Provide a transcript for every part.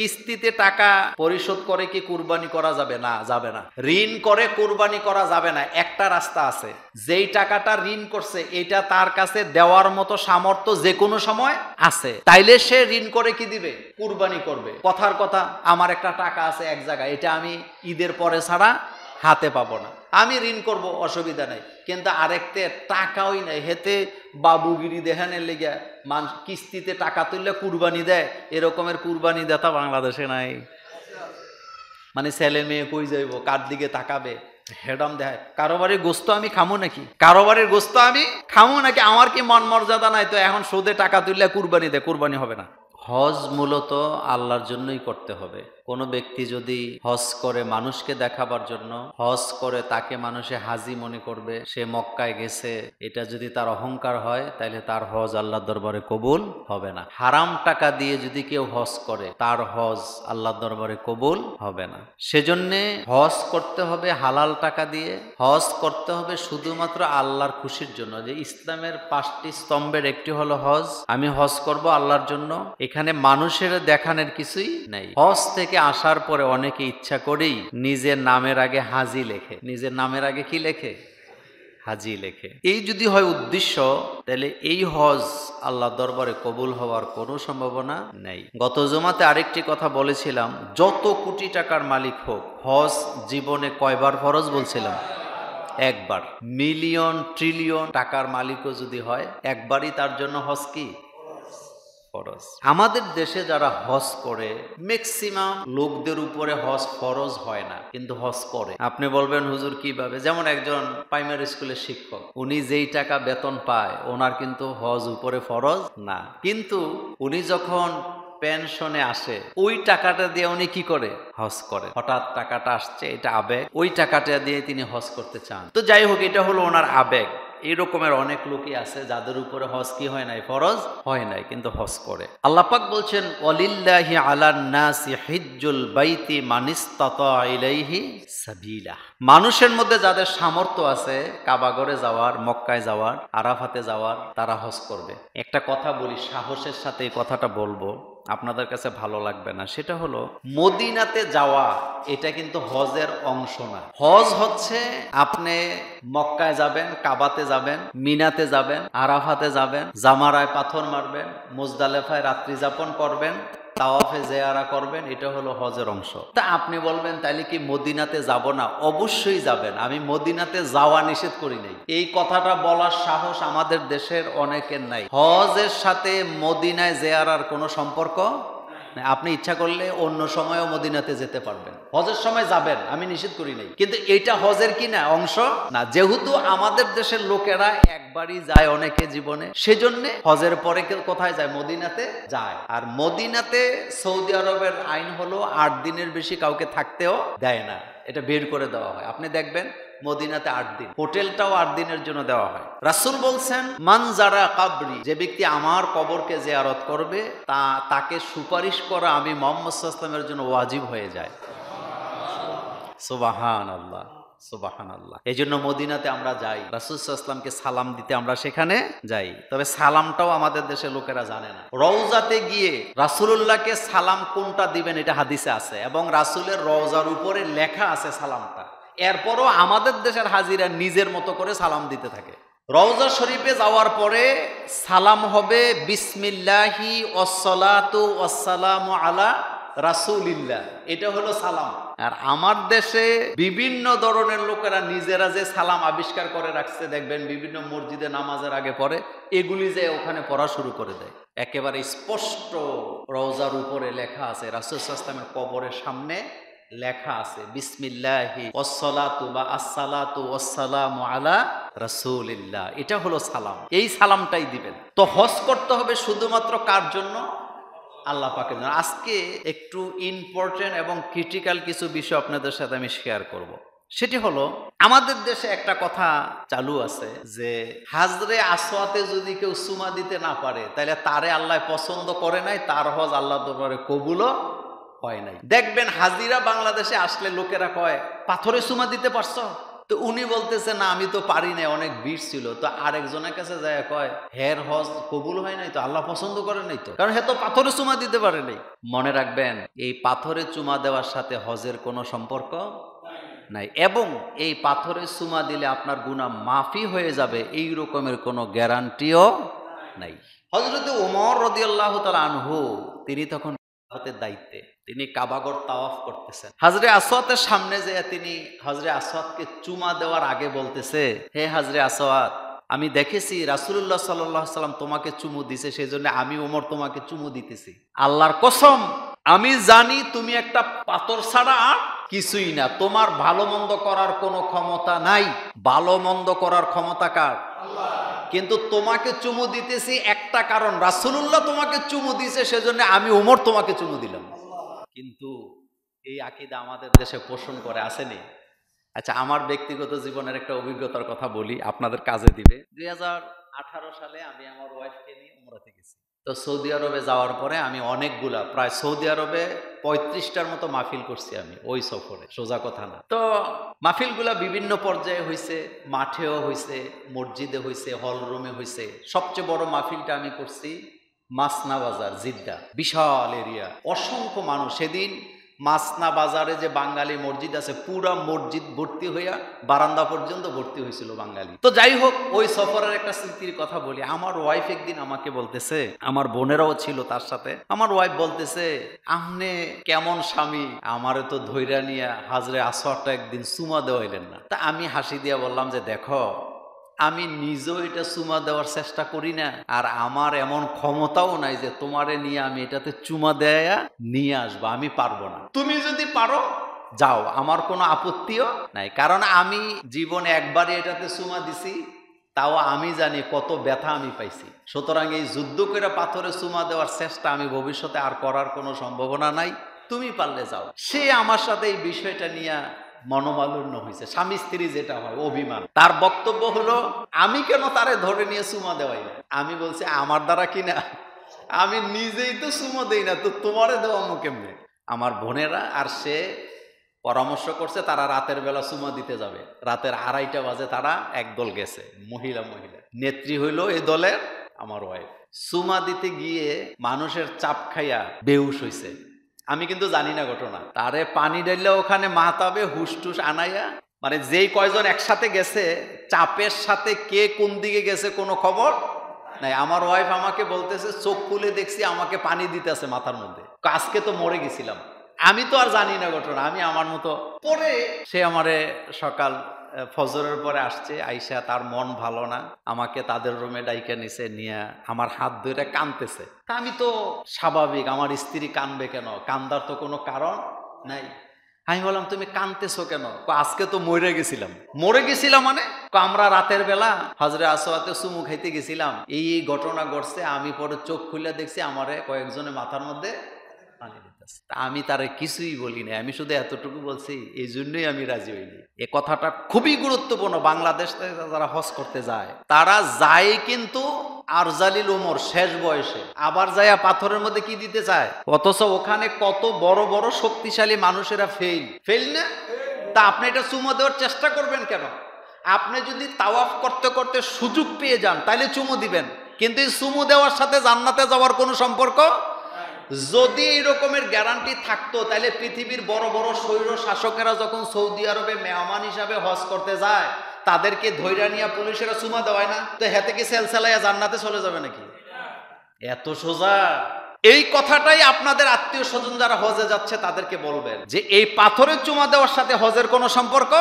কিস্তিতে টাকা পরিশোধ করে কি কুরবানি করা যাবে? না, যাবে না। ঋণ করে কুরবানি করা যাবে না। একটা রাস্তা আছে, যেই টাকাটা ঋণ করছে এটা তার কাছে দেওয়ার মতো সামর্থ্য যে কোনো সময় আছে, তাইলে সে ঋণ করে কি দিবে? কুরবানি করবে। কথার কথা, আমার একটা টাকা আছে এক জায়গায়, এটা আমি ঈদের পরে ছাড়া হাতে পাবো না, আমি ঋণ করব, অসুবিধা নাই। কিন্তু আরেকতে টাকাই নাই, হেতে বাবুগিরি দেখানের লেগে কিস্তিতে টাকা তুললে কুরবানি দেয়, এরকমের কুরবানি দেতা বাংলাদেশে নাই। মানে ছেলে মেয়ে কই যাইব, কার দিকে তাকাবে, হেডাম দেয়। কারোবারের গোস্ত আমি খামো নাকি? কারোবারের গোস্ত আমি খামো নাকি? আমার কি মন মর্যাদা নাই? তো এখন সুদে টাকা তুললে কুরবানি দেয়, কুরবানি হবে না। হজ মূলত আল্লাহর জন্যই করতে হবে। কোনো ব্যক্তি যদি হজ করে মানুষকে দেখাবার জন্য, হজ করে তাকে মানুষে হাজি মনে করবে, সে মক্কায় গেছে, এটা যদি তার অহংকার হয়, তাহলে তার হজ আল্লাহর দরবারে কবুল হবে না। হারাম টাকা দিয়ে যদি কেউ হজ করে, তার হজ আল্লাহর দরবারে কবুল হবে না। সেজন্যে হজ করতে হবে হালাল টাকা দিয়ে। হজ করতে হবে শুধুমাত্র আল্লাহর খুশির জন্য। যে ইসলামের 5টি স্তম্ভের একটি হলো হজ। আমি হজ করব আল্লাহর জন্য, এখানে মানুষের দেখানোর কিছুই নাই। হজ থেকে আসার পরে অনেকে ইচ্ছা করেই নিজের নামের আগে হাজি লেখে। নিজের নামের আগে কি লেখে? হাজি লেখে। এই যদি হয় উদ্দেশ্য, তাহলে এই হজ আল্লাহ দরবারে কবুল হওয়ার কোনো সম্ভাবনা নেই। গত জুমাতে আরেকটি কথা বলেছিলাম, যত কোটি টাকার মালিক হোক, হজ জীবনে কয়বার ফরজ বলছিলাম? একবার। মিলিয়ন ট্রিলিয়ন টাকার মালিকও যদি হয়, একবারই তার জন্য হজ কি ফরজ। আমাদের দেশে যারা হজ করে, ম্যাক্সিমাম লোকদের উপরে হজ ফরজ হয় না, কিন্তু হজ করে। আপনি বলবেন হুজুর কিভাবে? যেমন একজন প্রাইমারি স্কুলের শিক্ষক, উনি যেই টাকা বেতন পায়, ওনার কিন্তু হজ উপরে ফরজ না, কিন্তু উনি যখন পেনশনে আসে, ওই টাকাটা দিয়ে উনি কি করে? হজ করে। হঠাৎ টাকাটা আসছে, এটা আবেগ, ওই টাকাটা দিয়ে তিনি হজ করতে চান। তো যাই হোক, এটা হলো ওনার আবেগ। এই রকমের অনেক লোকই আছে যাদের উপরে হজ কি হয় নাই? ফরজ হয় নাই, কিন্তু হজ করে। আল্লাহ পাক বলছেন, ওয়ালিল্লাহি আলান নাসি হিজ্জুল বাইতি মান ইসতাতা ইলাইহি সাবিলা। মানুষের মধ্যে যাদের সামর্থ্য আছে কাবাগরে যাওয়ার, মক্কায় যাওয়ার, আরাফাতে যাওয়ার, তারা হজ করবে। একটা কথা বলি, সাহসের সাথে এই কথাটা বলবো, আপনাদের কাছে ভালো লাগবে না। সেটা হলো, মদিনাতে যাওয়া এটা কিন্তু হজের অংশ না। হজ হচ্ছে আপনি মক্কায় যাবেন, কাবাতে যাবেন, মিনাতে যাবেন, আরাফাতে যাবেন, জামারায় পাথর মারবেন, মুজদালেফায় রাত্রি যাপন করবেন, তাওয়াফে জিয়ারা করবেন, এটা হলো হজের অংশ। তা আপনি বলবেন তাইলে কি মদিনাতে যাব না? অবশ্যই যাবেন। আমি মদিনাতে যাওয়া নিষেধ করি নাই। এই কথাটা বলার সাহস আমাদের দেশের অনেকের নাই। হজের সাথে মদিনায় জিয়ারার কোনো সম্পর্ক। আপনি ইচ্ছা করলে অন্য সময়ও মদিনাতে যেতে পারবেন, হজের সময় যাবেন, আমি নিষেধ করি নাই, কিন্তু এটা হজের কি না অংশ না। যেহেতু আমাদের দেশের লোকেরা একবারই যায় অনেকে জীবনে, সেজন্য হজের পরে কোথায় যায়? মদিনাতে যায়। আর মদিনাতে সৌদি আরবের আইন হলো 8 দিনের বেশি কাউকে থাকতেও দেয় না, এটা বের করে দেওয়া হয়। আপনি দেখবেন মদিনাতে 8 দিন, হোটেলটাও 8 দিনের জন্য দেওয়া হয়। রাসূল বলছেন, মান যারা কাবরি, যে ব্যক্তি আমার কবরকে জিয়ারত করবে, তাকে সুপারিশ করা আমি মুহাম্মদ সাল্লাল্লাহু আলাইহি ওয়াসাল্লামের জন্য ওয়াজিব হয়ে যায়। সুবহানাল্লাহ, সুবহানাল্লাহ। এই জন্য মদিনাতে আমরা যাই, রাসূল সাল্লাল্লাহু আলাইহি ওয়াসাল্লামকে সালাম দিতে আমরা সেখানে যাই। তবে সালামটাও আমাদের দেশের লোকেরা জানে না। রওজাতে গিয়ে রাসূলুল্লাহকে সালাম কোনটা দিবেন এটা হাদিসে আছে, এবং রাসূলের রওজার উপরে লেখা আছে সালামটা। এরপরও আমাদের দেশের হাজিরা নিজের মতো করে সালাম দিতে থাকে। রওজা শরীফে যাওয়ার পরে সালাম হবে বিসমিল্লাহি ওয়াসসালাতু ওয়াসসালামু আলা রাসূলিল্লাহ, এটা হলো সালাম। আর আমার দেশে বিভিন্ন ধরনের লোকেরা নিজেরা যে সালাম আবিষ্কার করে রাখছে, দেখবেন বিভিন্ন মসজিদে নামাজের আগে পড়ে, এগুলি যে ওখানে পড়া শুরু করে দেয়। একেবারে স্পষ্ট রওজার উপরে লেখা আছে, রাসূল সাল্লাল্লাহু আলাইহি ওয়াসাল্লামের কবরের সামনে লেখা আছে বিসমিল্লাহি ওয়াসসালাতু বা আসসালাতু ওয়াসসালামু আলা রাসূলিল্লাহ, এটা হলো সালাম। এই সালামটাই দিবেন। তো হজ করতে হবে শুধুমাত্র কার জন্য? আল্লাহ পাকের জন্য। আজকে একটু ইম্পর্টেন্ট এবং ক্রিটিক্যাল কিছু বিষয় আপনাদের সাথে আমি শেয়ার করব। সেটি হলো, আমাদের দেশে একটা কথা চালু আছে যে হাজরে আসওয়াতে যদি কেউ চুমা দিতে না পারে, তাহলে তারে আল্লাহ পছন্দ করে নাই, তার হজ আল্লাহর দরবারে কবুলও হয় নাই। দেখবেন হাজিরা বাংলাদেশে আসলে লোকেরা কয়, পাথরে চুমা দিতে পারছো? তো উনি বলতেছে না আমি তো পারি না, অনেক ভিড় ছিল। তো আরেকজনের কাছে যায় কয় হের হজ কবুল হয় নাই তো, আল্লাহ পছন্দ করে নাই তো, কারণ হে তো পাথরে চুমা দিতে পারে নাই। মনে রাখবেন এই পাথরে চুমা দেওয়ার সাথে হজের কোনো সম্পর্ক নাই, এবং এই পাথরে চুমা দিলে আপনার গুনাহ মাফি হয়ে যাবে এই রকমের কোনো গ্যারান্টিও নাই। হযরত ওমর রাদিয়াল্লাহু তাআলা আনহু তিনি তখন হতে দায়িত্বে, তিনি কাবাগর তাওয়াফ করতেছেন। হাজরে আসওয়াদের সামনে যে তিনি হাজরে আসওয়াদকে চুমা দেওয়ার আগে বলতেছে, হে হাজরে আসওয়াদ, আমি দেখেছি রাসূলুল্লাহ সাল্লাল্লাহু আলাইহি সাল্লাম তোমাকে চুমু দিছে, সেই জন্য আমি ওমর তোমাকে চুমু দিতেছি। আল্লাহর কসম আমি জানি তুমি একটা পাথর ছাড়া আর কিছুই না, তোমার ভালো মন্দ করার কোনো ক্ষমতা নাই। ভালো মন্দ করার ক্ষমতা কার? আল্লাহ। কিন্তু তোমাকে চুমু দিতেছি একটা কারণ, রাসূলুল্লাহ তোমাকে চুমু দিয়েছে, সেজন্য আমি ওমর তোমাকে চুমু দিলাম। কিন্তু এই আকীদা আমাদের দেশে পোষণ করে আসেনি। আচ্ছা, আমার ব্যক্তিগত জীবনের একটা অভিজ্ঞতার কথা বলি, আপনাদের কাজে দিবে। 2018 সালে আমি আমার ওয়াইফকে নিয়ে উমরাতে গেছি। তো সৌদি আরবে যাওয়ার পরে আমি অনেকগুলা, প্রায় সৌদি আরবে 35টার মতো মাহফিল করছি আমি ওই সফরে, সোজা কথা না। তো মাহফিলগুলা বিভিন্ন পর্যায়ে হয়েছে, মাঠেও হয়েছে, মসজিদে হয়েছে, হল রুমে হয়েছে। সবচেয়ে বড় মাহফিলটা আমি করছি মাসনা বাজার, জিদ্দা, বিশাল এরিয়া, অসংখ্য মানুষ। সেদিন মাসনা বাজারে যে বাঙালি মসজিদ আছে, পুরা মসজিদ ভর্তি হইয়া বারান্দা পর্যন্ত ভর্তি হয়েছিল বাঙালি। তো যাই হোক, ওই সফরের একটা স্মৃতির কথা বলি। আমার ওয়াইফ একদিন আমাকে বলতেছে, আমার বোনেরাও ছিল তার সাথে, আমার ওয়াইফ বলতেছে, আপনি কেমন স্বামী, আমারে তো ধৈর্য নিয়ে হাজরে আসওয়াদটা একদিন চুমা দেওয়াইলেন না। তা আমি হাসি দিয়া বললাম যে দেখো, আমি নিজেও এটা চুমা দেওয়ার চেষ্টা করি না, আর আমার এমন ক্ষমতাও নাই যে তোমারে নিয়ে আমি এটাতে চুমা দেয়া নিয়ে আসবো, আমি পারবো না। তুমি যদি পারো যাও, আমার কোনো আপত্তিও নাই, কারণ আমি জীবনে একবারই এটাতে চুমা দিছি, তাও আমি জানি কত ব্যথা আমি পাইছি। সুতরাং এই যুদ্ধ করে পাথরে চুমা দেওয়ার চেষ্টা আমি ভবিষ্যতে আর করার কোনো সম্ভাবনা নাই, তুমি পারলে যাও। সে আমার সাথে এই বিষয়টা নিয়ে মনোমালিন্য হয়েছে, স্বামী স্ত্রী যেটা হয় অভিমান। তার বক্তব্য হলো আমি কেন তারে ধরে নিয়ে চুমা দেওয়াই না। আমি বলছি আমার দ্বারা কিনা, আমি নিজেই তো চুমা দেই না, তো তোমারে দেওয়া কেমনে। আমার বোনেরা আর সে পরামর্শ করছে তারা রাতের বেলা চুমা দিতে যাবে। রাতের 2:30 বাজে তারা একদল গেছে, মহিলা নেত্রী হইল এই দলের আমার ওয়াইফ। চুমা দিতে গিয়ে মানুষের চাপ খাইয়া বেহুশ হইছে। আমি কিন্তু জানি না ঘটনা, তারে পানি ঢাললে ওখানে মাতাবে হুশ টুস আনাইয়া, মানে যেই কয়জন একসাথে গেছে চাপের সাথে কে কোন দিকে গেছে কোনো খবর নাই। আমার ওয়াইফ আমাকে বলতেছে, চোখ খুলে দেখছি আমাকে পানি দিতেছে মাথার মধ্যে, আজকে তো মরে গেছিলাম। আমি তো আর জানি না ঘটনা, আমি আমার মতো। পরে সে আমারে সকাল ফজরের পরে আসছে, আইসা তার মন ভালো না, আমাকে তাদের রুমে ডাইকা নিছে, নিয়ে আমার হাত ধরে কাঁদতেছে। তা আমি তো স্বাভাবিক, আমার স্ত্রী কাঁদবে কেন, কান্দার তো কোনো কারণ নাই। আমি বললাম তুমি কাঁদতেছো কেন? আজকে তো মরে গেছিলাম মানে আমরা রাতের বেলা হজরে আসওয়াদে চুমু খাইতে গেছিলাম, এই ঘটনা ঘটছে। আমি পরে চোখ খুলে দেখছি আমারে কয়েকজনের মাথার মধ্যে পানি দিতেছে। আমি তারে কিছুই বলি না, আমি শুধু এতটুকু বলছি, এই জন্যই আমি রাজি হইনি। এ কথাটা খুবই গুরুত্বপূর্ণ। বাংলাদেশ থেকে যারা হজ করতে যায়, তারা যায় কিন্তু আরজালিল ওমর শেষ বয়সে, আবার যায়া পাথরের মধ্যে কি দিতে চায়, অথচ ওখানে কত বড় বড় শক্তিশালী মানুষেরা ফেল না। তা আপনি এটা চুমু দেওয়ার চেষ্টা করবেন কেন? আপনি যদি তাওয়াফ করতে করতে সুযোগ পেয়ে যান তাহলে চুমু দিবেন, কিন্তু এই চুমু দেওয়ার সাথে জান্নাতে যাওয়ার কোনো সম্পর্ক। যদি এই রকমের গ্যারান্টি থাকতো তাহলে পৃথিবীর বড় বড় স্বৈর শাসকেরা যখন সৌদি আরবে মেহমান হিসাবে হজ করতে যায়, তাদেরকে ধৈর্য নিয়ে পুলিশেরা চুমা দেওয়ায় না, তো হেতে কি সেলসেলাইয়া জান্নাতে চলে যাবে নাকি? এত সোজা। এই কথাটাই আপনাদের আত্মীয় স্বজন যারা হজে যাচ্ছে তাদেরকে বলবেন যে এই পাথরের চুমা দেওয়ার সাথে হজের কোনো সম্পর্ক।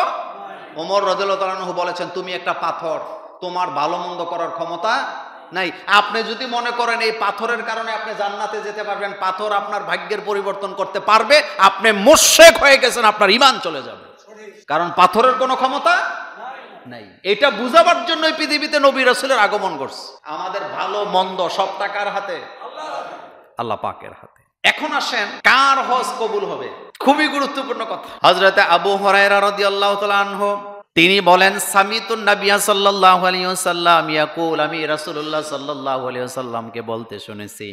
ওমর রাদিয়াল্লাহু তাআলা আনহু বলেছেন, তুমি একটা পাথর, তোমার ভালো মন্দ করার ক্ষমতা নাই। আপনি যদি মনে করেন এই পাথরের কারণে আপনি জান্নাতে যেতে পারবেন, পাথর আপনার ভাগ্যের পরিবর্তন করতে পারবে, আপনি মুশরিক হয়ে গেছেন, আপনার ঈমান চলে যাবে, কারণ পাথরের কোনো ক্ষমতা নাই। এটা বুঝাবার জন্যই পৃথিবীতে নবী রাসূলের আগমন করছে। আমাদের ভালো মন্দ সব টাকার হাতে, আল্লাহ পাকের হাতে। এখন আসেন কার হজ কবুল হবে, খুবই গুরুত্বপূর্ণ কথা। হযরত আবু হুরায়রা রাদিয়াল্লাহু তাআলা আনহু তিনি বলেন, সামিতুন নবিয়্য সাল্লাল্লাহু আলাইহি ওয়াসাল্লাম ইয়াকুল, আমি রাসূলুল্লাহ সাল্লাল্লাহু আলাইহি ওয়াসাল্লামকে বলতে শুনেছি,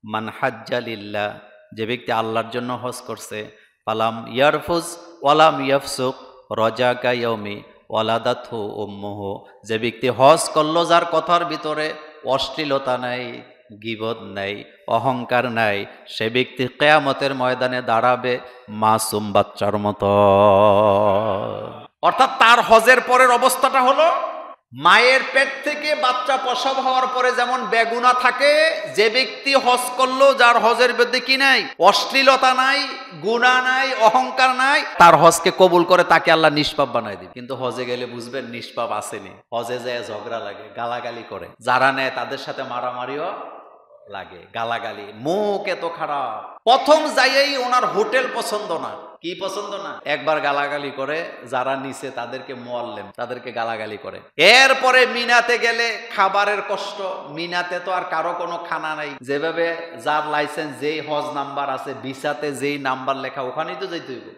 মান হাজ্জা লিল্লাহ, যে ব্যক্তি আল্লাহর জন্য হজ করছে, ফালাম ইয়ারফুজ ওয়ালাম ইয়াফসুক রাজাকা ইয়াউমি ওয়ালাদাতহু উম্মুহু, যে ব্যক্তি হজ করলো যার কথার ভিতরে অশ্লীলতা নাই, গীবত নাই, অহংকার নাই, সে ব্যক্তি কিয়ামতের ময়দানে দাঁড়াবে মাসুম বাচ্চার মতো। অর্থাৎ তার হজের পরের অবস্থাটা হলো মায়ের পেট থেকে বাচ্চা প্রসব হওয়ার পরে যেমন বেগুনা থাকে, যে ব্যক্তি হজ করলো যার হজের মধ্যে কি নাই, অশ্লীলতা নাই, গুনাহ নাই, অহংকার নাই, তার হজকে কবুল করে তাকে আল্লাহ নিষ্পাপ বানায় দিবে। কিন্তু হজে গেলে বুঝবেন নিষ্পাপ আসেনি, হজে যায় ঝগড়া লাগে, গালাগালি করে, যারা নেয় তাদের সাথে মারামারিও লাগে, গালাগালি, মুখ এত খারাপ। প্রথম যাইয়েই ওনার হোটেল পছন্দ না। কি পছন্দ না? একবার গালাগালি করে, যারা নিচে তাদেরকে মোয়াল্লেম, তাদেরকে গালাগালি করে। এরপরে মিনাতে গেলে খাবারের কষ্ট, মিনাতে তো আর কারো কোনো খানা নাই, যেভাবে যার লাইসেন্স যেই হজ নাম্বার আছে, ভিসাতে যেই নাম্বার লেখা ওখানেই তো যাইতে হইব।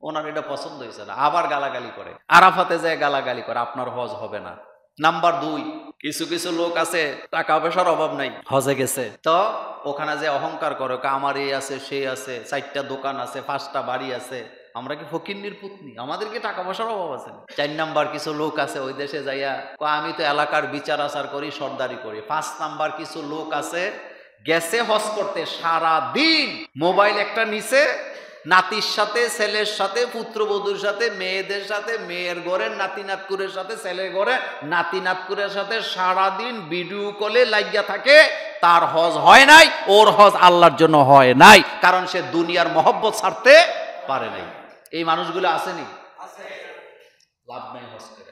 ওনার এটা পছন্দ হয়েছে না, আবার গালাগালি করে, আরাফাতে যায় গালাগালি করে, আপনার হজ হবে না। নাম্বার 2, কিছু কিছু লোক আছে টাকা পয়সার অভাব নাই, হজে গেছে, তো ওখানে যে অহংকার করে, আমার এই আছে, সেই আছে, 4টা দোকান আছে, 5টা বাড়ি আছে, আমরা কি ফকিন্নির পুতনি, আমাদের কি টাকা পয়সার অভাব আছে? 4 নাম্বার কিছু লোক আছে ওই দেশে যাইয়া আমি তো এলাকার বিচার আচার করি, সর্দারি করি। 5 নাম্বার কিছু লোক আছে গেছে হজ করতে, সারা দিন মোবাইল একটা নিচে, নাতির সাথে, ছেলের সাথে, পুত্রবধূর সাথে, মেয়েদের সাথে, মেয়ের ঘরের নাতি নাতকুরের সাথে, ছেলের ঘরে নাতি নাতকুরের সাথে সারাদিন ভিডিও কলে লাগিয়া থাকে। তার হজ হয় নাই, ওর হজ আল্লাহর জন্য হয় নাই, কারণ সে দুনিয়ার মহব্বত ছাড়তে পারে নাই। এই মানুষগুলো আসেনি, লাভ নাই হজ করে।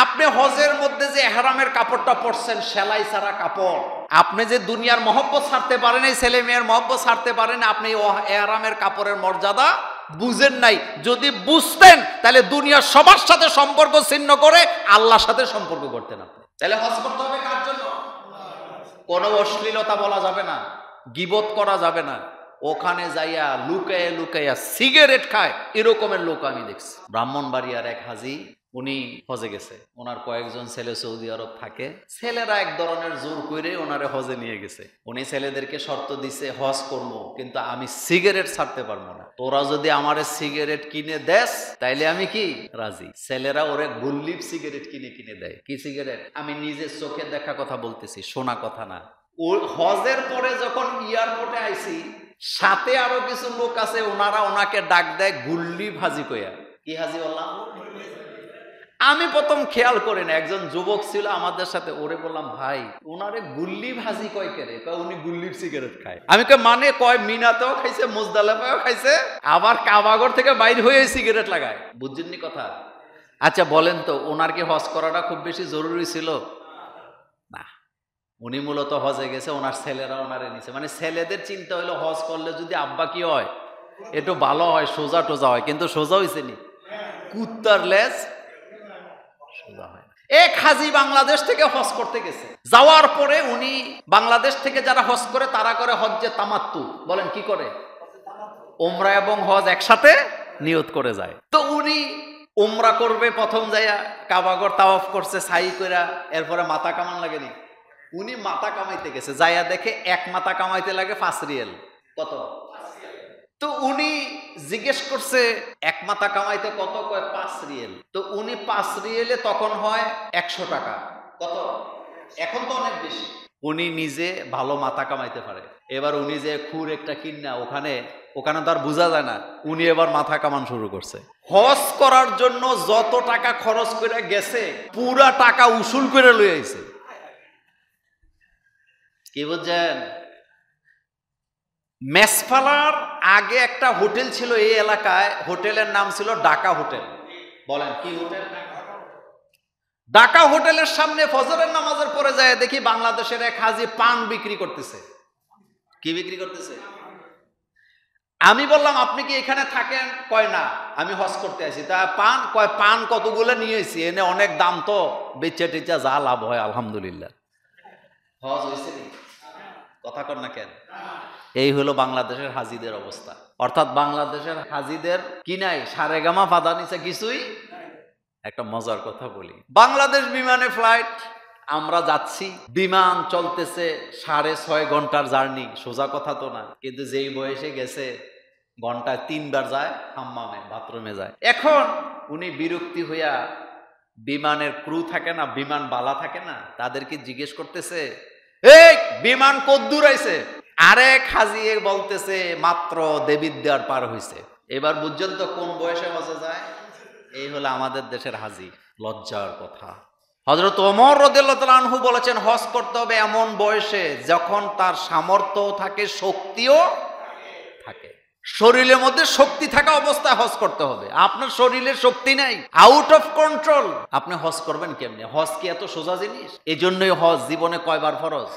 আপনি হজের মধ্যে যে ইহরামের কাপড়টা পরছেন, সেলাই ছাড়া কাপড়, আপনি যে দুনিয়ার মহব্বত ছাড়তে পারেন, এই ছেলে মেয়ের মহব্বত ছাড়তে পারেন, আপনি ইহরামের কাপড়ের মর্যাদা বুঝেন নাই। যদি বুঝতেন তাহলে দুনিয়ার সবার সাথে সম্পর্ক ছিন্ন করে আল্লাহর সাথে সম্পর্ক করতেন আপনি। তাহলে হজ করতে হবে কার জন্য? কোনো অশ্লীলতা বলা যাবে না, গীবত করা যাবে না, ওখানে যাইয়া লুকাইয়া লুকাইয়া সিগারেট খায়, এরকমের লোক আমি দেখছি। ব্রাহ্মণবাড়িয়ার এক হাজি, উনি হজে গেছে, ওনার কয়েকজন ছেলে সৌদি আরব থাকে, ছেলেরা এক ধরনের জোর করে ওনারে হজে নিয়ে গেছে। উনি ছেলেদেরকে শর্ত দিছে, হজ করবো কিন্তু আমি সিগারেট ছাড়তে পারবো না, তোরা যদি আমারে সিগারেট কিনে দেস তাইলে আমি কি রাজি। ছেলেরা ওরে গুল্লিপ সিগারেট কিনে কিনে দেয়। কি সিগারেট? আমি নিজের চোখে দেখা কথা বলতেছি, শোনা কথা না। ও হজের পরে যখন এয়ারপোর্টে আইছি, সাথে আরো কিছু লোক আছে, ওনারা ওনাকে ডাক দেয় গুল্লি ভাজি কইয়া। কি হাজি বললাম? আমি প্রথম খেয়াল করি না, একজন যুবক ছিল আমাদের সাথে, ওরে বললাম ভাই ওনারে গুল্লি ভাজি কয় কেরে? উনি গুল্লির সিগারেট খায়। আমি কই মানে? কয় মিনাতেও খাইছে, মুজদালিফাও খাইছে, আবার কাবাগর থেকে বাইর হয়ে সিগারেট লাগায়। বুঝছেননি কথা? আচ্ছা বলেন তো, ওনার কি হজ করাটা খুব বেশি জরুরি ছিল? না, উনি মূলত হজে গেছে, ওনার ছেলেরা ওনারে নিছে। মানে ছেলেদের চিন্তা হলো হজ করলে যদি আব্বা কি হয়, একটু ভালো হয়, সোজা টোজা হয়, কিন্তু সোজা হয়েছে নি, কুত্তার লেজ সোজা হয়। এক হাজি বাংলাদেশ থেকে হজ করতে গেছে, যাওয়ার পরে উনি বাংলাদেশ থেকে যারা হজ করে তারা করে হজ্জে তামাত্তু। বলেন কি করে? উমরা এবং হজ একসাথে নিয়ত করে যায়। তো উনি উমরা করবে, প্রথম যাইয়া কাবাগর তাওয়াফ করছে সাই কইরা, এরপরে মাথা কামান লাগেনি, উনি মাথা কামাইতে গেছে, যাইয়া দেখে এক মাথা কামাইতে লাগে 5 রিয়াল। কত? তো উনি জিজ্ঞেস করছে এক মাথা কামাইতে কত? কয় 5 রিয়াল। তো উনি 5 রিয়ালে তখন হয় 100 টাকা। কত? এখন তো অনেক বেশি। উনি নিজে ভালো মাথা কামাইতে পারে, এবার উনি যে খুর একটা কিনা, ওখানে তো আর বোঝা যায় না, উনি এবার মাথা কামান শুরু করছে। হজ করার জন্য যত টাকা খরচ করে গেছে, পুরা টাকা উসুল করে লই আইছে। কি বুঝছেন? মেসফালার আগে একটা হোটেল ছিল এই এলাকায়, হোটেলের নাম ছিল ঢাকা হোটেল। বলেন কি হোটেল? ঢাকা হোটেলের সামনে ফজরের নামাজের পরে যায় দেখি বাংলাদেশের এক হাজি পান বিক্রি করতেছে। কি বিক্রি করতেছে? আমি বললাম আপনি কি এখানে থাকেন? কয় না, আমি হজ করতে আসি। তা পান? কয় পান কতগুলো নিয়ে এসেছি, এনে অনেক দাম তো, বেচা টেচা যা লাভ হয় আলহামদুলিল্লাহ। হজ হয়েছে নি? কথা কর না কেন? এই হলো বাংলাদেশের হাজিদের অবস্থা। অর্থাৎ বাংলাদেশের হাজিদের কি নাই, সারেগামা ফাদা নিচে কিছুই। একটা মজার কথা বলি, বাংলাদেশ বিমানে ফ্লাইট, আমরা যাচ্ছি, বিমান চলতেছে 6.5 ঘন্টার জার্নি, সোজা কথা তো না, কিন্তু যেই বয়সে গেছে ঘন্টায় 3 বার যায় হাম্মামে, বাথরুমে যায়। এখন উনি বিরক্তি হইয়া বিমানের ক্রু থাকে না, বিমান বালা থাকে না, তাদেরকে জিজ্ঞেস করতেছে, এই বিমান কদ্দূর আইছে? আরেক হাজি বলতেছে মাত্র দেবিদ্যার পার হইছে। এবার বুঝছেন তো কোন বয়সে হজে যায়? এই হলো আমাদের দেশের হাজি। লজ্জার কথা। হযরত ওমর রাদিয়াল্লাহু তাআলা আনহু বলেছেন হজ করতে হবে এমন বয়সে যখন তার সামর্থ্য থাকে, শক্তিও থাকে। শরীরের মধ্যে শক্তি থাকা অবস্থায় হজ করতে হবে। আপনার শরীরের শক্তি নাই, আউট অফ কন্ট্রোল, আপনি হজ করবেন কেমনে? হজ কি এত সোজা জিনিস? এই জন্যই হজ জীবনে কয়বার ফরজ?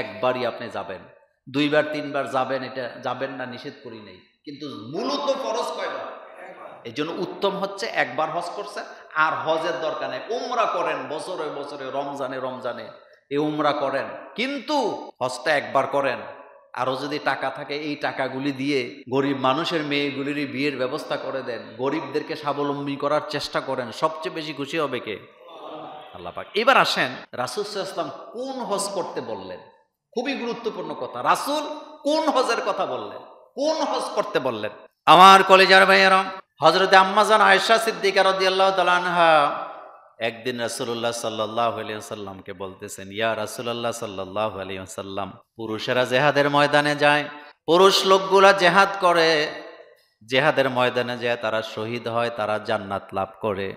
একবারই আপনি যাবেন। 2 বার 3 বার যাবেন, এটা যাবেন না নিষেধ করি নাই, কিন্তু মূলত ফরজ কয়বার? এই জন্য উত্তম হচ্ছে একবার হজ করছেন, আর হজের দরকার নেই, উমরা করেন বছরে বছরে, রমজানে রমজানে এই উমরা করেন, কিন্তু হজটা একবার করেন। আরো যদি টাকা থাকে এই টাকাগুলি দিয়ে গরিব মানুষের মেয়েগুলির বিয়ের ব্যবস্থা করে দেন, গরিবদেরকে স্বাবলম্বী করার চেষ্টা করেন, সবচেয়ে বেশি খুশি হবে কে? আল্লাহ পাক। এবার আসেন রাসূল সাল্লাল্লাহু আলাইহি ওয়াসাল্লাম কোন হজ করতে বললেন? খুবই গুরুত্বপূর্ণ কথা। রাসূল কোন হজের কথা বললেন, কোন হজ করতে বললেন? আমার কলেজার ভাইয়েরা, হযরতে আম্মা জান আয়েশা সিদ্দিকা রাদিয়াল্লাহু তাআলা আনহা একদিন রাসূলুল্লাহ সাল্লাল্লাহু আলাইহি ওয়াসাল্লামকে বলতেছেন, ইয়া রাসূলুল্লাহ সাল্লাল্লাহু আলাইহি ওয়াসাল্লাম, পুরুষেরা জিহাদের ময়দানে যায়, পুরুষ লোকগুলা জিহাদ করে, জিহাদের ময়দানে যায় তারা শহীদ হয়, তারা জান্নাত লাভ করে।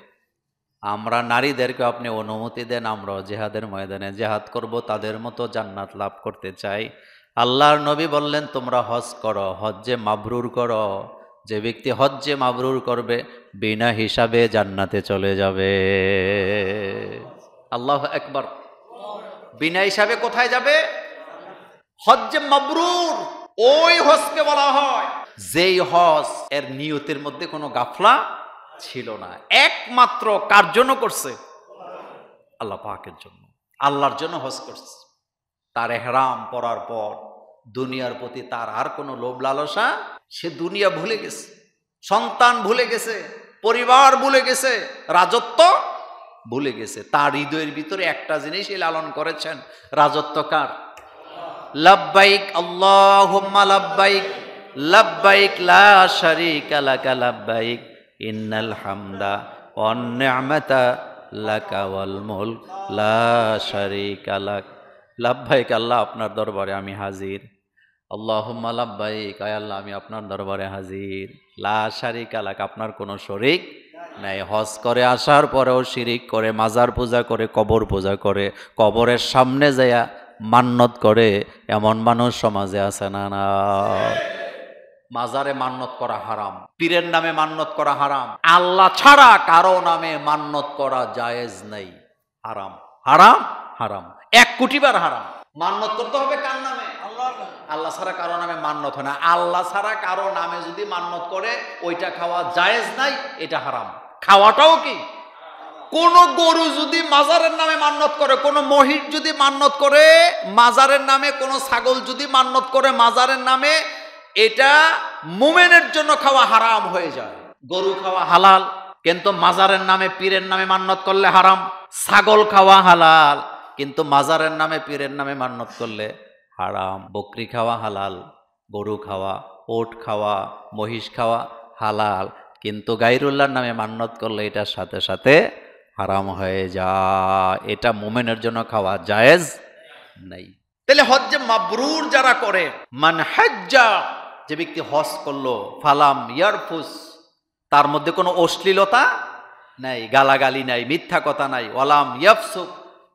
আমরা নারীদেরকে আপনি অনুমতি দেন, আমরাও জিহাদের ময়দানে জিহাদ করব, তাদের মতো জান্নাত লাভ করতে চাই। আল্লাহর নবী বললেন, তোমরা হজ করো, হজ্জে মাবরুর করো। যে ব্যক্তি হজ্জে মাবরুর করবে বিনা হিসাবে জান্নাতে চলে যাবে। আল্লাহু আকবার। বিনা হিসাবে কোথায় যাবে? হজ্জে মাবরুর। ওই হজকে বলা হয় যেই হজ এর নিয়তের মধ্যে কোনো গাফলা ছিল না, একমাত্র কার জন্য করছে? আল্লাহ পাকের জন্য, আল্লাহর জন্য হজ করছে। তার ইহরাম পরার পর দুনিয়ার প্রতি তার আর কোনো লোভ লালসা, সে দুনিয়া ভুলে গেছে, সন্তান ভুলে গেছে, পরিবার ভুলে গেছে, রাজত্ব ভুলে গেছে। তার হৃদয়ের ভিতরে একটা জিনিসই লালন করেছেন, রাজত্ব কার? লাব্বাইক আল্লাহুম্মা লাব্বাইক, লাব্বাইক লা শারীকা লাকা লাব্বাইক, ইন্নাল হামদা ওয়ান নি'মাতা লাকা ওয়াল মুলক লা শারীকা লাক। লাব্বাইক, আল্লাহ আপনার দরবারে আমি হাজির। আল্লাহুম্মা লাব্বাইক, আয় আল্লাহ আমি আপনার দরবারে হাজির। লা শারীকা লাক, আপনার কোনো শরীক নাই। হজ করে আসার পরেও শিরিক করে, মাজার পূজা করে, কবর পূজা করে, কবরের সামনে যায়া মান্নত করে, এমন মানুষ সমাজে আছে না? না। মাজারে মান্নত করা হারাম, পীরের নামে মান্নত করা হারাম, আল্লাহ ছাড়া কারো নামে মান্নত করা জায়েজ নাই। হারাম, হারাম, হারাম, 1 কোটি বার হারাম। মান্নত করতে হবে কার নামে? আল্লাহ ছাড়া কারো নামে মান্নত হয় না। আল্লাহ ছাড়া কারো নামে যদি মান্নত করে ওইটা খাওয়া জায়েজ নাই, এটা হারাম। খাওয়াটাও কি? কোন গরু যদি মাজারের নামে মান্নত করে, কোন মহিষ যদি মান্নত করে মাজারের নামে, কোন ছাগল যদি মান্নত করে মাজারের নামে, এটা মুমিনের জন্য খাওয়া হারাম হয়ে যায়। গরু খাওয়া হালাল, কিন্তু মাজারের নামে পীরের নামে মান্নত করলে হারাম। ছাগল খাওয়া হালাল, কিন্তু মাজারের নামে পীরের নামে মান্নত করলে হারাম। বকরি খাওয়া হালাল, গরু খাওয়া, ওট খাওয়া, মহিষ খাওয়া হালাল, কিন্তু গায়রুল্লাহর নামে মান্নত করলে এটার সাথে সাথে হারাম হয়ে যায়। এটা মুমিনের জন্য খাওয়া জায়েজ নাই। তাহলে হজ্জে মাবরুর যারা করে, মান হাজ্জা, যে ব্যক্তি হজ করলো, ফালাম ইয়ারফুস, তার মধ্যে কোনো অশ্লীলতা নাই, গালাগালি নাই, মিথ্যা কথা নাই, ওয়ালাম ইয়াফসুক,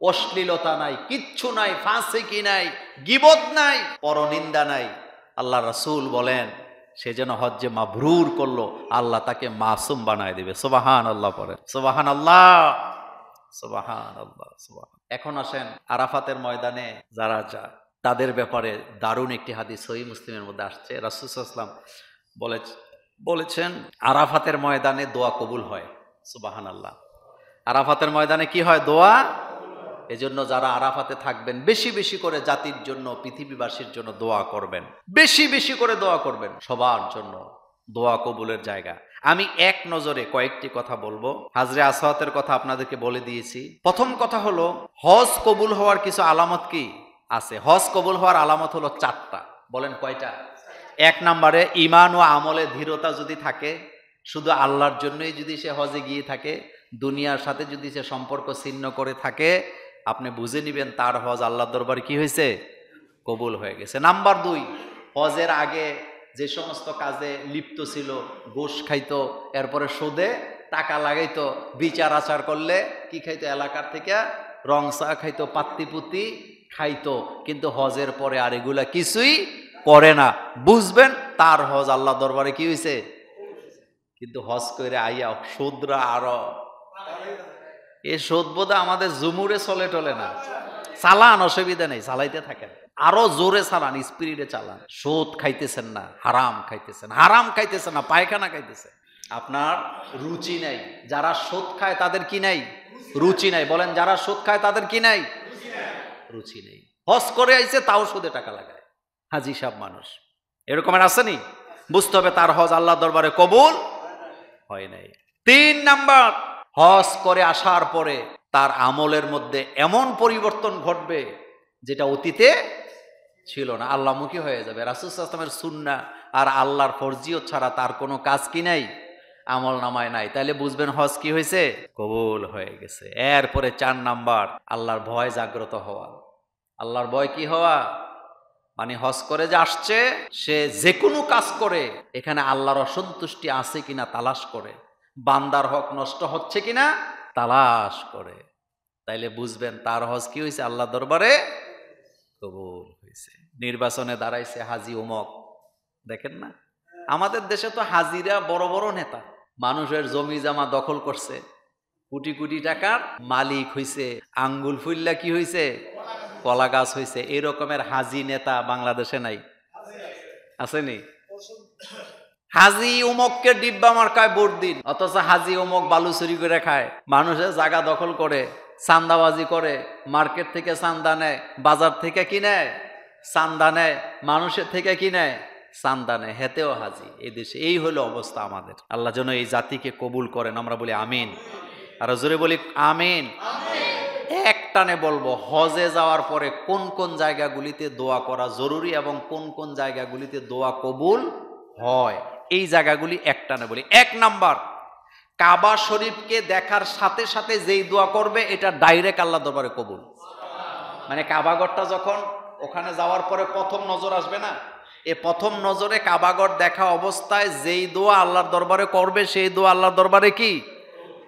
অশ্লীলতা নাই, কিচ্ছু নাই, ফাসিকি নাই, গীবত নাই, পরনিন্দা নাই। আল্লাহ রাসূল বলেন সে যেন হজ্জে মাবরুর করলো, আল্লাহ তাকে মাসুম বানায় দিবে। সুবহানাল্লাহ পড়েন, সুবহানাল্লাহ, সুবহানাল্লাহ, সুবহান। এখন আসেন আরাফাতের ময়দানে যারা যায় তাদের ব্যাপারে দারুণ একটি হাদিস সহিহ মুসলিমের মধ্যে আসছে। রাসূল সাল্লাল্লাহু আলাইহি ওয়াসাল্লাম বলেছেন আরাফাতের ময়দানে দোয়া কবুল হয়। সুবহানাল্লাহ। আরাফাতের ময়দানে কি হয়? দোয়া। এজন্য যারা আরাফাতে থাকবেন বেশি বেশি করে জাতির জন্য, পৃথিবীবাসীর জন্য দোয়া করবেন, বেশি বেশি করে দোয়া করবেন, সবার জন্য দোয়া কবুলের জায়গা। আমি এক নজরে কয়েকটি কথা বলবো। হাজরে আসওয়াতের কথা আপনাদেরকে বলে দিয়েছি। প্রথম কথা হলো হজ কবুল হওয়ার কিছু আলামত কি আছে? হজ কবুল হওয়ার আলামত হলো 4টা। বলেন কয়টা? 1 নম্বরে ঈমান ও আমলে দৃঢ়তা যদি থাকে, শুধু আল্লাহর জন্যই যদি সে হজে গিয়ে থাকে, দুনিয়ার সাথে যদি সে সম্পর্ক ছিন্ন করে থাকে, আপনি বুঝে নিবেন তার হজ আল্লাহর দরবারে কি হয়েছে, কবুল হয়ে গেছে। নাম্বার 2, হজের আগে যে সমস্ত কাজে লিপ্ত ছিল, ঘুষ খাইতো, এরপরে সুদে টাকা লাগাইতো, বিচার আচার করলে কি খাইতো, এলাকার থেকে রং চা খাইতো, পাত্তিপুতি খাইতো, কিন্তু হজের পরে আর এগুলা কিছুই করে না, বুঝবেন তার হজ আল্লাহ দরবারে কি হয়েছে। কিন্তু হজ করে আইয়া সুদরা আরো, এই সুদ বোধ আমাদের জুমুরে চলে টলে না, চালান, অসুবিধা নেই, চালাইতে থাকেন, আরো জোরে চালান, স্পিরিটে চালান। সুদ খাইতেছেন না, হারাম খাইতেছেন, হারাম খাইতেছেন না, পায়খানা খাইতেছেন, আপনার রুচি নাই। যারা সুদ খায় তাদের কি নাই, রুচি নাই। বলেন, যারা সুদ খায় তাদের কি নাই, রুচি নেই। হজ করে আইছে তাও সুদে টাকা লাগায়, হাজি সাহেব মানুষ এরকমের আসেনি, বুঝতে হবে তার হজ আল্লাহ দরবারে কবুল হয় নাই। 3 নাম্বার, হজ করে আসার পরে তার আমলের মধ্যে এমন পরিবর্তন ঘটবে যেটা অতীতে ছিল না, আল্লাহমুখী হয়ে যাবে। রাসূল সাল্লাল্লাহু আলাইহি ওয়াসাল্লামের সুন্নাহ আর আল্লাহর ফরজিয়ত ছাড়া তার কোনো কাজ কি নাই, আমল নামায় নাই। তাইলে বুঝবেন হজ কি হয়েছে, কবুল হয়ে গেছে। এরপরে 4 নাম্বার, আল্লাহর ভয় জাগ্রত হওয়া। আল্লাহর ভয় কি হওয়া, মানে হজ করে যে আসছে সে যে কোনো কাজ করে এখানে আল্লাহর অসন্তুষ্টি আছে কিনা তালাশ করে, বান্দার হক নষ্ট হচ্ছে কিনা তালাশ করে। তাইলে বুঝবেন তার হজ কি হয়েছে, আল্লাহ দরবারে কবুল হয়েছে। নির্বাচনে দাঁড়াইছে হাজি অমুক, দেখেন না আমাদের দেশে তো হাজিরা বড় বড় নেতা, মানুষের জমি জমা দখল করছে, কোটি কোটি টাকার মালিক হইছে, আঙ্গুল ফুল্লা কি হইছে, কলা গাছ হইছে। এই রকমের হাজি নেতা বাংলাদেশে নাই, আসেনি? হাজি উমককে ডিব্বা মার্কায় ভোট দিন, অথচ হাজি উমক বালু চুরি করে খায়, মানুষের জায়গা দখল করে, চান্দাবাজি করে, মার্কেট থেকে চান্দা নেয়, বাজার থেকে কি নেয়, চান্দা নেয়, মানুষের থেকে কি নেয়, চান্দা নেয়, হেতেও হাজি। এই দেশে এই হলো অবস্থা আমাদের। আল্লাহ যেন এই জাতিকে কবুল করেন, আমরা বলি আমিন, আর জোরে বলি আমিন। একটানে বলবো, হজে যাওয়ার পরে কোন কোন জায়গাগুলিতে দোয়া করা জরুরি এবং কোন কোন জায়গাগুলিতে দোয়া কবুল হয়, এই জায়গাগুলি একটানে বলি। 1 নাম্বার, কাবা শরীফকে দেখার সাথে সাথে যেই দোয়া করবে এটা ডাইরেক্ট আল্লাহ দরবারে কবুল। মানে কাবাগরটা যখন ওখানে যাওয়ার পরে প্রথম নজর আসবে না, এই প্রথম নজরে কাবাগর দেখা অবস্থায় যেই দোয়া আল্লাহর দরবারে করবে সেই দোয়া আল্লাহর দরবারে কি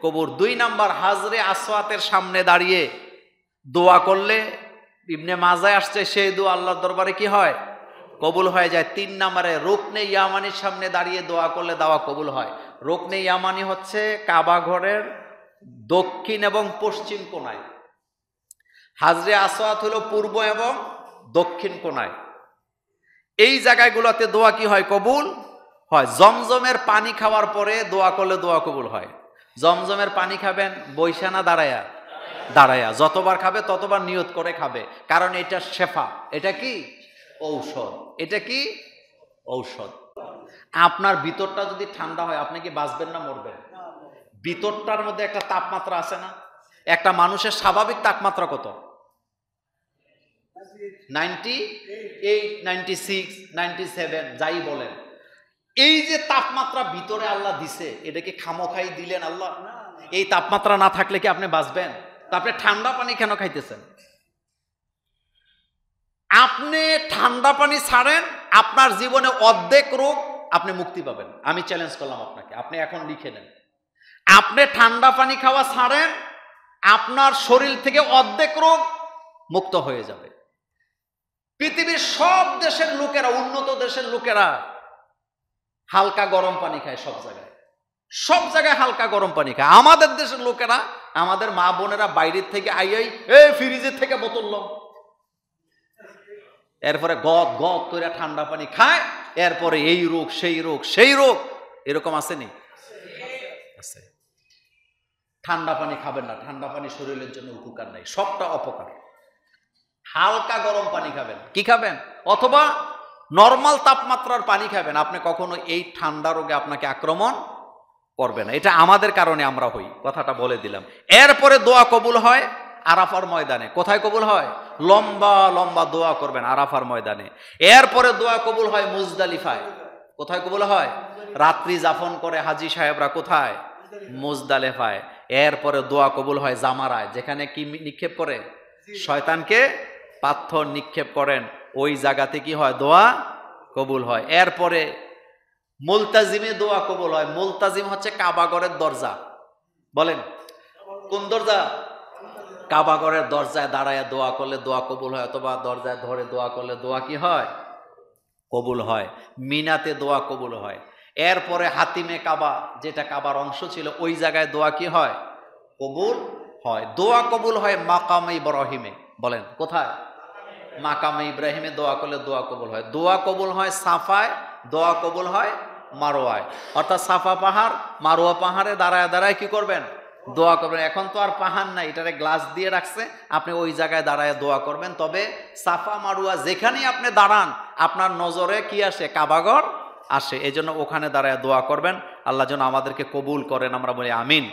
কবুল। 2 নাম্বার, হাজরে আসওয়াতের সামনে দাঁড়িয়ে দোয়া করলে, ইবনে মাজায় আসছে, সেই দোয়া আল্লাহর দরবারে কি হয়, কবুল হয়ে যায়। 3 নম্বরে, রুকনে ইয়ামানির সামনে দাঁড়িয়ে দোয়া করলে দাওয়া কবুল হয়। রুকনে ইয়ামানি হচ্ছে কাবা ঘরের দক্ষিণ এবং পশ্চিম কোণায়, হাজরে আসওয়াত হলো পূর্ব এবং দক্ষিণ কোণায়। এই জায়গাগুলোতে দোয়া কি হয়, কবুল হয়। জমজমের পানি খাওয়ার পরে দোয়া করলে দোয়া কবুল হয়। জমজমের পানি খাবেন বৈশা না দাঁড়ায়া, দাঁড়ায়া, যতবার খাবে ততবার নিয়ত করে খাবে, কারণ এটা শেফা, এটা কি ঔষধ, এটা কি ঔষধ। আপনার ভিতরটা যদি ঠান্ডা হয় আপনি কি বাঁচবেন না মরবেন? ভিতরটার মধ্যে একটা তাপমাত্রা আছে না, একটা মানুষের স্বাভাবিক তাপমাত্রা কত, 98, 96, 97 যাই বলেন। এই যে তাপমাত্রা ভিতরে আল্লাহ দিছে, এটা কি খামোখাই দিলেন আল্লাহ? এই তাপমাত্রা না থাকলে কি আপনি বাঁচবেন? তা আপনি ঠান্ডা পানি কেন খাইতেছেন? আপনি ঠান্ডা পানি ছাড়েন, আপনার জীবনে অর্ধেক রোগ আপনি মুক্তি পাবেন। আমি চ্যালেঞ্জ করলাম আপনাকে, আপনি এখন লিখে নেন। আপনি ঠান্ডা পানি খাওয়া ছাড়েন, আপনার শরীর থেকে অর্ধেক রোগ মুক্ত হয়ে যাবে। পৃথিবীর সব দেশের লোকেরা, উন্নত দেশের লোকেরা হালকা গরম পানি খায়, সব জায়গায় হালকা গরম পানি খায়। আমাদের দেশের লোকেরা, আমাদের মা বোনেরা বাইরের থেকে আইয়াই ফ্রিজের থেকে বোতল লো, এরপরে গদ গদ করে ঠান্ডা পানি খায়, এরপরে এই রোগ সেই রোগ সেই রোগ। এরকম আসেনি? আছে। ঠান্ডা পানি খাবেন না, ঠান্ডা পানি শরীরের জন্য উপকার নাই, সবটা অপকার। হালকা গরম পানি খাবেন, কি খাবেন, অথবা নরমাল তাপমাত্রার পানি খাবেন। আপনি কখনো এই ঠান্ডা রোগে আপনাকে আক্রমণ করবে না। এটা আমাদের কারণে আমরা হই, কথাটা বলে দিলাম। এরপরে দোয়া কবুল হয় আরাফার ময়দানে। কোথায় কবুল হয়? লম্বা লম্বা দোয়া করবেন আরাফার ময়দানে। এরপরে দোয়া কবুল হয় মুজদালিফায়। কোথায় কবুল হয়? রাত্রি যাপন করে হাজি সাহেবরা কোথায়? মুজদালিফায়। এরপরে দোয়া কবুল হয় জামারায়, যেখানে কি নিক্ষেপ করে, শয়তানকে পাথর নিক্ষেপ করেন, ওই জায়গাতে কি হয়, দোয়া কবুল হয়। এরপরে মুলতাজিমে দোয়া কবুল হয়। মুলতাজিম হচ্ছে কাবাগরের দরজা, বলেন কোন দরজা? কাবাগরের দরজায় দাঁড়ায় দোয়া করলে দোয়া কবুল হয়, অথবা দরজায় ধরে দোয়া করলে দোয়া কি হয়, কবুল হয়। মিনাতে দোয়া কবুল হয়। এরপরে হাতিমে কাবা, যেটা কাবার অংশ ছিল, ওই জায়গায় দোয়া কি হয়, কবুল হয়। দোয়া কবুল হয় মাকামে ইব্রাহিমে, বলেন কোথায়? মাকামে ইব্রাহিমে দোয়া করলে দোয়া কবুল হয়। দোয়া কবুল হয় সাফায়, দোয়া কবুল হয় মারোয়ায়। অর্থাৎ সাফা পাহাড় মারোয়া পাহাড়ে দাঁড়ায় দাঁড়ায় কি করবেন, দোয়া করবেন। এখন তো আর পাহাড় নাই, এটারে গ্লাস দিয়ে রাখছে, আপনি ওই জায়গায় দাঁড়ায় দোয়া করবেন। তবে সাফা মারুয়া যেখানেই আপনি দাঁড়ান, আপনার নজরে কি আসে, কাবাগর আসে। এই জন্য ওখানে দাঁড়ায় দোয়া করবেন। আল্লাহ যেন আমাদেরকে কবুল করেন, আমরা বলি আমিন।